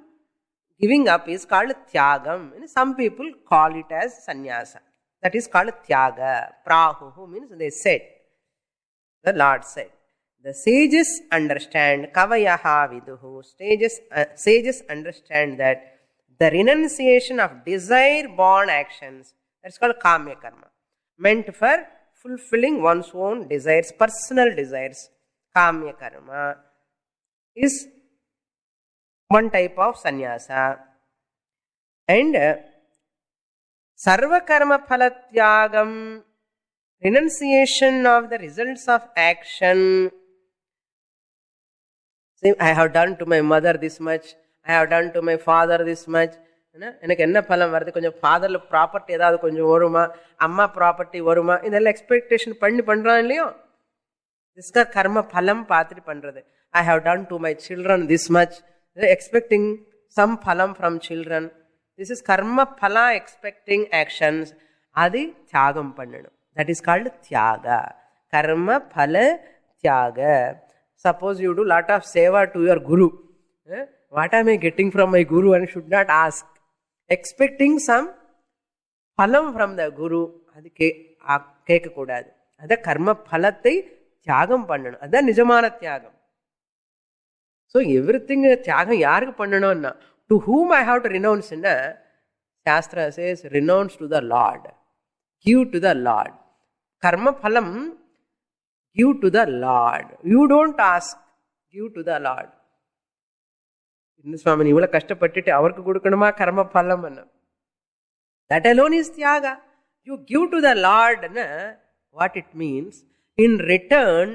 giving up is called tyagam. Some people call it as sannyasa. That is called tyaga. Prahuhu means they said. The Lord said, the sages understand, kavayaha viduhu, sages understand that the renunciation of desire-born actions, that's called kamya karma, meant for fulfilling one's own desires, personal desires. Kamya karma is one type of sannyasa. And sarva karma phalatyagam, renunciation of the results of action. Say, I have done to my mother this much, I have done to my father this much. எனக்கு என்ன பலம் வருது, கொஞ்சம் ஃபாதரில் property ஏதாவது கொஞ்சம் வருமா, அம்மா property வருமா, இதெல்லாம் எக்ஸ்பெக்டேஷன் பண்ணுறான் இல்லையோ. திஸ்கா கர்ம பலம் பார்த்துட்டு பண்ணுறது. I have done to my children this much, expecting some phalam from children. This is karma phala expecting actions. அது தியாகம் பண்ணணும். தட் இஸ் கால்டு தியாக. கர்ம பல தியாக. Suppose you do lot of seva to your guru. What am I getting from my guru? And should not ask. Expecting some phalam from the guru, அது கேட்கக்கூடாது. அத கர்ம பலத்தை தியாகம் பண்ணணும். அதான் நிஜமான தியாகம். ஸோ எவ்ரி திங் தியாகம் யாருக்கு பண்ணணும்னா, to whom I have to renounce. சாஸ்திரா says renounce to the lord, give to the lord. கர்ம பலம் give to the lord. You don't ask, give to the lord. இன்னும் சுவாமி இவ்வளவு கஷ்டப்பட்டுட்டு அவருக்கு கொடுக்கணுமா கர்ம பலம்? தட் அலோன் இஸ் தியாகா. You give to the lord. What it means, in return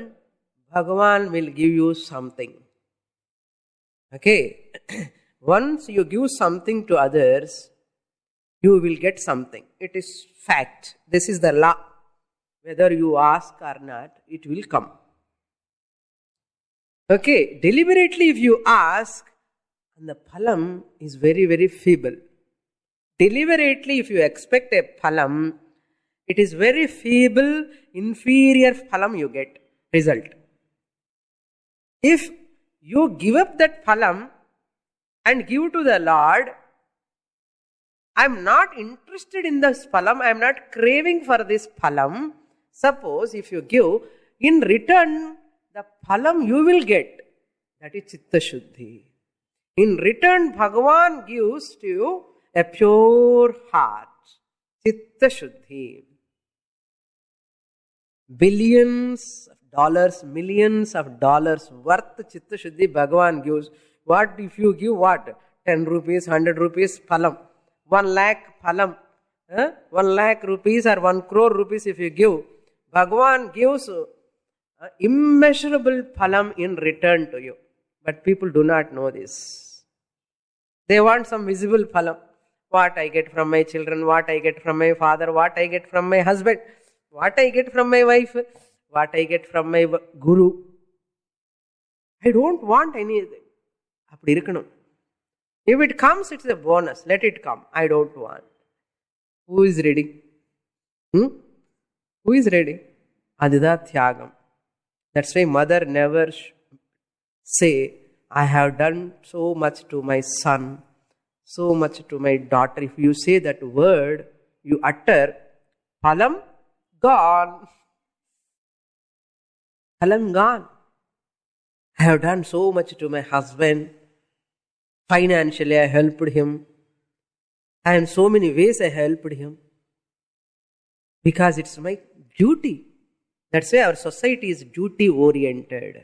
பகவான் will give you something. Okay, once you give something to others, you will get something. It is fact. This is the law. Whether you ask R not, it will come. Okay, deliberately if you ask, and the phalam is very, very feeble. Deliberately, if you expect a phalam, it is very feeble, inferior phalam you get, result. If you give up that phalam and give to the Lord, I am not interested in this phalam, I am not craving for this phalam. Suppose if you give, in return, the phalam you will get, that is Chitta Shuddhi. In return, Bhagavan gives to you a pure heart. Chitta Shuddhi. Billions of dollars, millions of dollars worth Chitta Shuddhi Bhagavan gives. What if you give what? 10 rupees, 100 rupees, phalam. 1 lakh phalam. 1 lakh rupees or 1 crore rupees if you give. Bhagavan gives immeasurable phalam in return to you. But people do not know this. They want some visible phalam. What I get from my children, what I get from my father, what I get from my husband, what I get from my wife, what I get from my guru. I don't want anything. அப்படி இருக்கணும். If it comes, it's a bonus. Let it come. I don't want. Who is ready? Who is ready? அதுதான் தியாகம். That's why mother never say, I have done so much to my son, so much to my daughter. If you say that word, you utter, phalam gone. Phalam gone. I have done so much to my husband. Financially, I helped him. I in so many ways I helped him. Because it's my duty. That's why our society is duty oriented.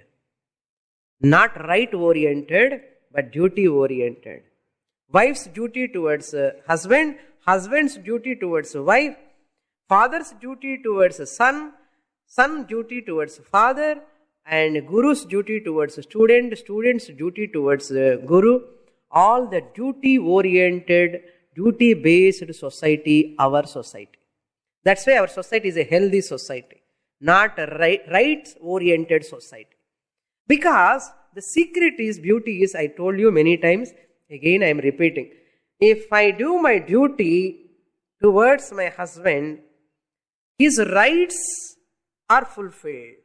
Not right oriented, but duty oriented. Wife's duty towards husband, husband's duty towards wife, father's duty towards son, son's duty towards father, and guru's duty towards student, student's duty towards guru. All the duty oriented, duty based society, our society. That's why our society is a healthy society, not a rights oriented society. Because the secret is, beauty is, I told you many times, again I am repeating. If I do my duty towards my husband, his rights are fulfilled.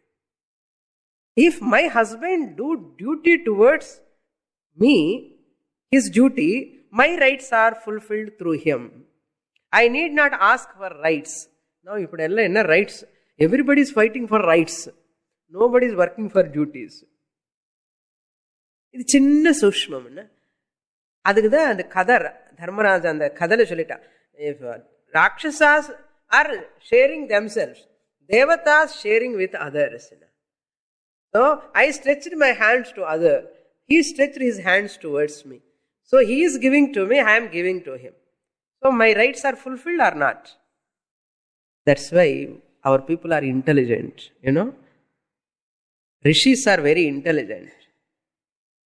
If my husband do duty towards me, his duty, my rights are fulfilled through him. I need not ask for rights. Now, if rights, everybody is fighting for rights. Nobody is working for duties. இது சின்ன சூஷ்மம். அதுக்கு தான் அந்த கதை தர்மராஜா அந்த கதையில சொல்லிட்டான். If Rakshasas are sharing themselves, Devatas sharing with others. So I stretched my hands to other. He stretched his hands towards me. So he is giving to me, I am giving to him. So my rights are fulfilled or not? That's why our people are intelligent, Rishis are very intelligent.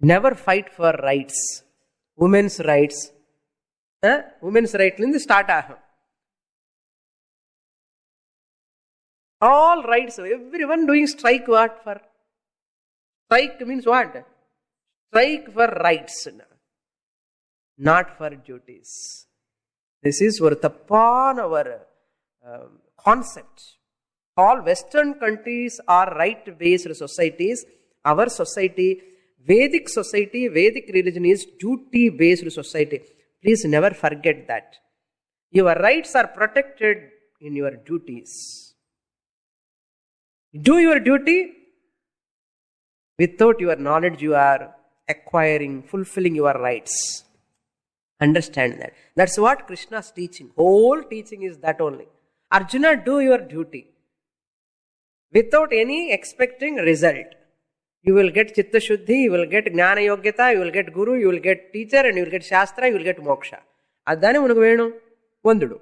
Never fight for rights. Women's rights. Women's right start ஆகும். All rights, everyone doing strike what for? Strike means what? Strike for rights, not for duties. This is ஒரு தப்பான ஒரு concept. All Western countries are right-based societies. Our society, Vedic society, Vedic religion is duty-based society. Please never forget that. Your rights are protected in your duties. Do your duty. Without your knowledge, you are acquiring, fulfilling your rights. Understand that. That's what Krishna's teaching. Whole teaching is that only. Arjuna, do your duty. Without any expecting result. You will get Chitta Shuddhi, you will get Jnana Yogyata, you will get Guru, you will get teacher, and you will get Shastra, you will get Moksha. Adane unaku venu ondudu.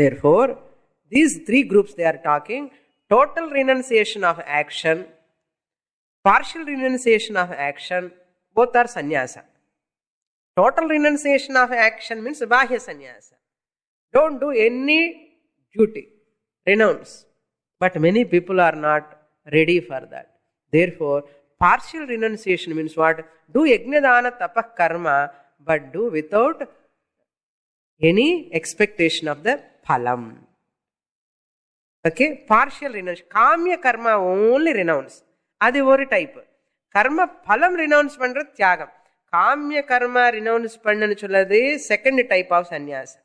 Therefore, these three groups they are talking: total renunciation of action, partial renunciation of action, both are sannyasa. Total renunciation of action means bahya sannyasa. Don't do any duty. Renounce. But many people are not ready for that. Therefore, partial renunciation means what? Do yajnadana tapah karma, but do without any expectation of the phalam. Okay? Partial renunciation. Kamya karma only renounce. Adi one type. Karma phalam renounce pandra tyagam. Kamya karma renounce pandanu sollade second type of sannyasa.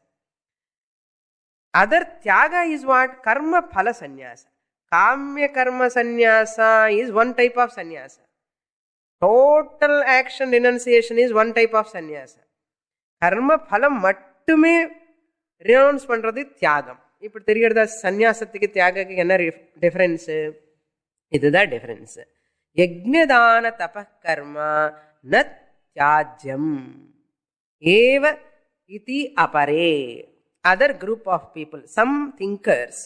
Other tyaga is what? Karma phala sannyasa. Kamya karma sannyasa is one type of sannyasa. Total action renunciation is one type of sannyasa. Karma phalam mattume renounce பண்றது தியாகம். இப்படி தெரிகிறதா சந்நியாசத்துக்கு தியாகக்கு என்ன difference? இதுதான் difference. யஜ்ஞதான தப கர்மா ந தியாஜ்யம் ஏவ இதி அபரே. Other group of people, some thinkers,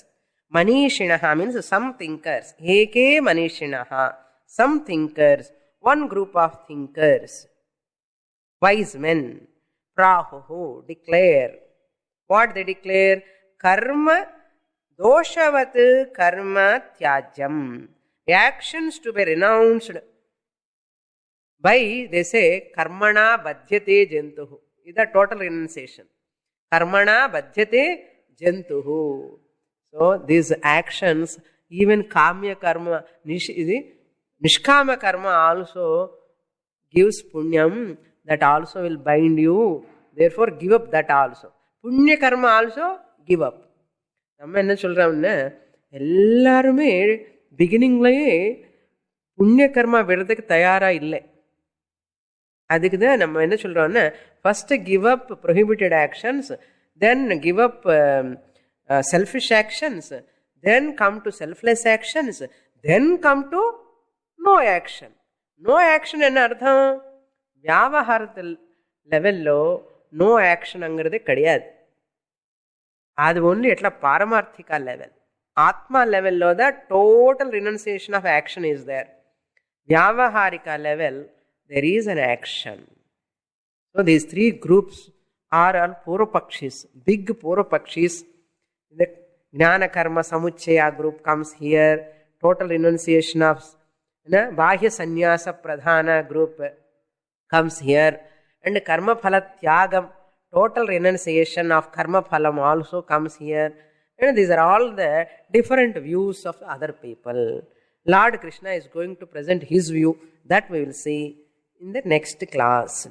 Manishinaha means some thinkers, Eke Manishinaha, some thinkers, one group of thinkers, wise men, Prahuhu, declare. What they declare? Karma doshavat karma tyajam. Actions to be renounced by, they say, karmana badhyate jantuhu. Is the total renunciation. Karmana badhyate jantuhu. So these actions, even kamya karma, nishkama karma also gives punyam, that also will bind you. Therefore give up that also. Punya karma also give up. நம்ம என்ன சொல்றோம்னா, எல்லாருமே பிகினிங்லயே புண்ணிய கர்மா விடுறதுக்கு தயாரா இல்லை. அதுக்கு தான் நம்ம என்ன சொல்றோம்னா, first give up prohibited actions, then give up selfish actions, then come to selfless actions, then come to no action. No action என்ன அர்த்தம்? வியாபாரத்தில் லெவல்லோ நோ ஆக்ஷன் அங்கிறது கிடையாது. அது ஒன்லி எట్లా பாரமார்த்திகா லெவல். ஆத்மா லெவல்லோ தான் total renunciation of action is there. வியாவஹாரிகா level there is an action. So these three groups are all Purvapakshis, big Purvapakshis. The Jnana Karma Samuchaya group comes here. Total renunciation of Bahya Sannyasa Pradhana group comes here. And Karma Phala Tyagam, total renunciation of Karma Phalam also comes here. And these are all the different views of other people. Lord Krishna is going to present his view. That we will see in the next class.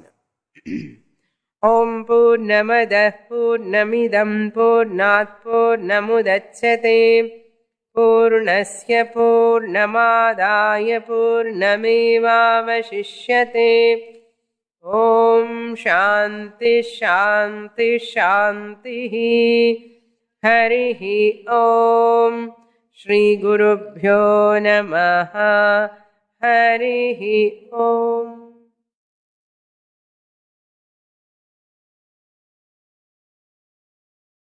Om Purnamadah Purnamidam Purnat Purnamudachyate Purnasya Purnamadaya Purnamevavashishyate. Om Shanti Shanti Shanti. Harihi Om. Shri Gurubhyo Namaha. Harihi Om.